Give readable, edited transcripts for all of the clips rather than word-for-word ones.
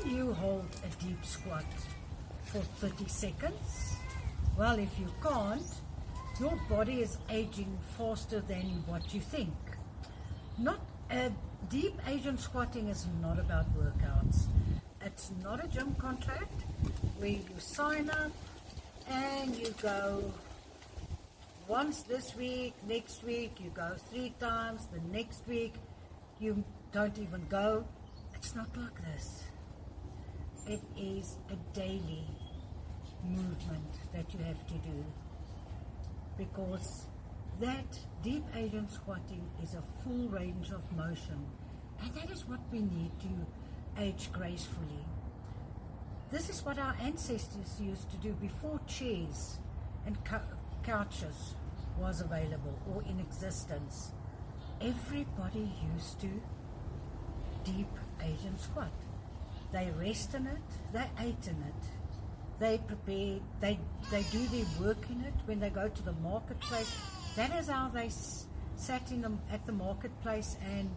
you hold a deep squat for 30 seconds? Well, if you can't, your body is aging faster than what you think. Deep Asian squatting is not about workouts. It's not a gym contract where you sign up and you go once this week, next week you go 3 times, the next week you don't even go. It's not like this. It is a daily movement that you have to do, because that deep Asian squatting is a full range of motion, and that is what we need to age gracefully. This is what our ancestors used to do before chairs and couches was available or in existence. Everybody used to deep Asian squat. They rest in it, they ate in it, they prepare, they do their work in it. When they go to the marketplace, that is how they sat at the marketplace and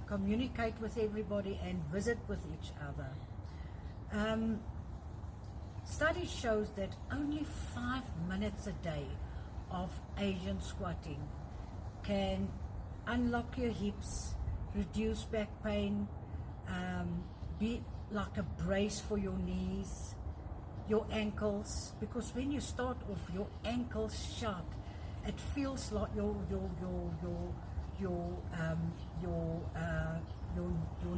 communicate with everybody and visit with each other. Study shows that only 5 minutes a day of Asian squatting can unlock your hips, reduce back pain, be like a brace for your knees, your ankles, because when you start off, your ankles sharp. It feels like your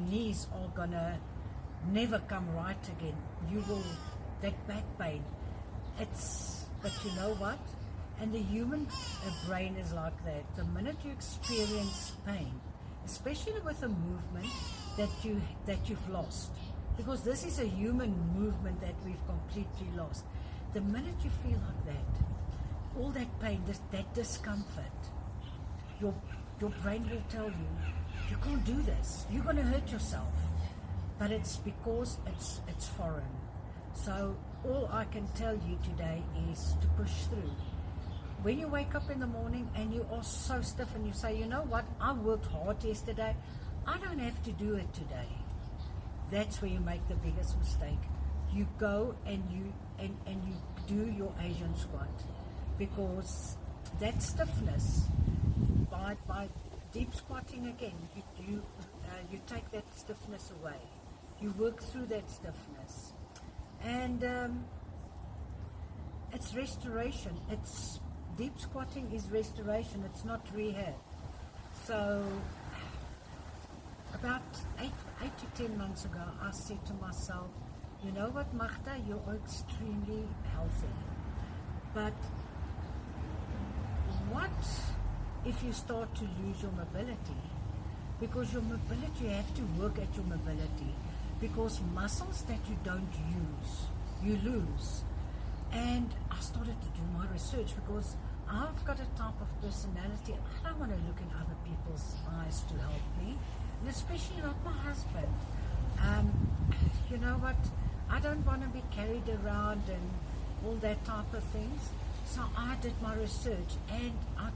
knees are gonna never come right again. You will, that back pain. But you know what? And the human brain is like that. The minute you experience pain, especially with a movement that you've lost, because this is a human movement that we've completely lost. The minute you feel like that, all that pain, that discomfort, your brain will tell you, you can't do this, you're going to hurt yourself. But it's because it's foreign. So all I can tell you today is to push through. When you wake up in the morning and you are so stiff and you say, you know what, I worked hard yesterday, I don't have to do it today. That's where you make the biggest mistake. You go and you do your Asian squat, because that stiffness, by deep squatting again, you take that stiffness away. You work through that stiffness, and it's restoration. It's deep squatting is restoration. It's not rehab. So about 8 to 10 months ago, I said to myself, you know what, Magda, you're extremely healthy, but what if you start to lose your mobility? Because your mobility, you have to work at your mobility, because muscles that you don't use, you lose. And I started to do my research, because I've got a type of personality. I don't want to look in other people's eyes to help me, and especially not my husband. You know what? I don't want to be carried around and all that type of things. So I did my research, and I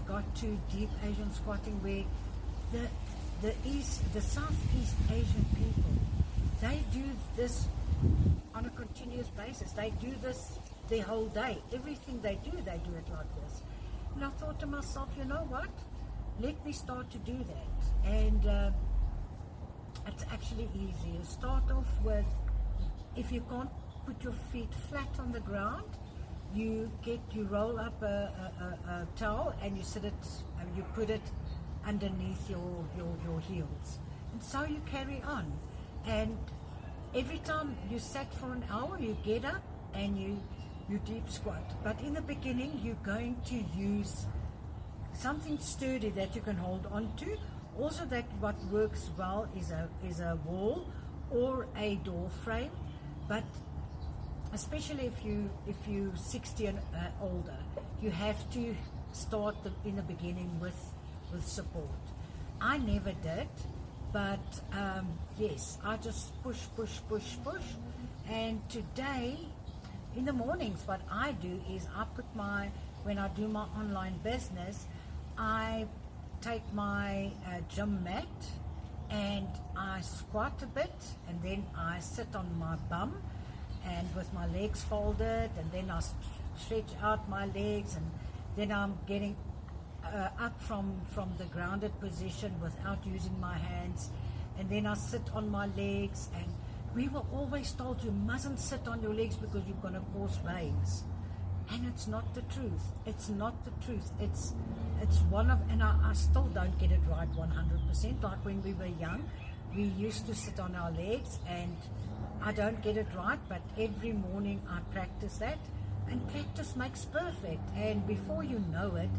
got to deep Asian squatting, where the Southeast Asian people, they do this on a continuous basis. They do this their whole day. Everything they do it like this. And I thought to myself, you know what? Let me start to do that. And it's actually easy. You start off with, if you can't put your feet flat on the ground, you roll up a towel and you put it underneath your heels, and so you carry on. And every time you sat for an hour, you get up and you deep squat. But in the beginning, you're going to use something sturdy that you can hold on to. Also, that what works well is a wall or a door frame. But especially if you 60 and older, you have to start in the beginning with support. I never did, but yes, I just push, and today in the mornings what I do is when I do my online business, I take my gym mat and I squat a bit, and then I sit on my bum and with my legs folded, and then I stretch out my legs, and then I'm getting up from the grounded position without using my hands, and then I sit on my legs. And we were always told you mustn't sit on your legs because you're going to cause veins, and it's not the truth. It's not the truth. It's one of, and I still don't get it right 100%. Like when we were young, we used to sit on our legs, and I don't get it right, but every morning I practice that, and practice makes perfect. And before you know it,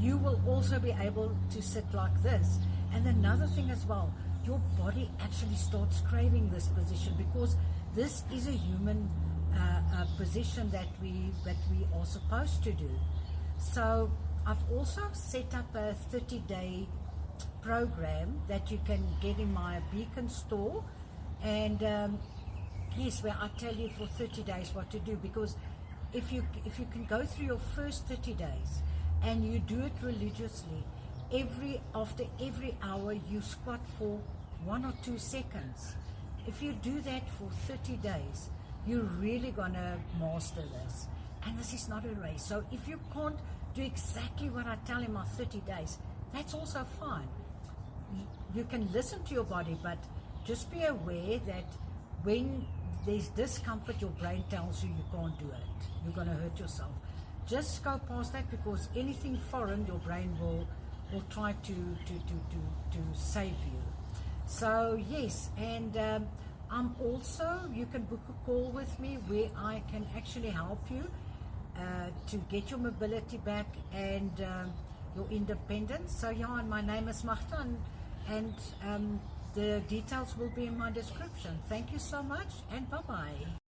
you will also be able to sit like this. And another thing as well, your body actually starts craving this position, because this is a human position that we are supposed to do. So I've also set up a 30-day program that you can get in my Beacon store, and yes, where I tell you for 30 days what to do. Because if you can go through your first 30 days and you do it religiously, after every hour you squat for 1 or 2 seconds. If you do that for 30 days, you're really gonna master this. And this is not a race. So if you can't do exactly what I tell in my 30 days, that's also fine. You can listen to your body, but just be aware that when there's discomfort, your brain tells you you can't do it. You're going to hurt yourself. Just go past that, because anything foreign, your brain will try to save you. So yes, and I'm also, you can book a call with me where I can actually help you to get your mobility back and your independence. So yeah, and my name is Magda, and the details will be in my description. Thank you so much, and bye-bye.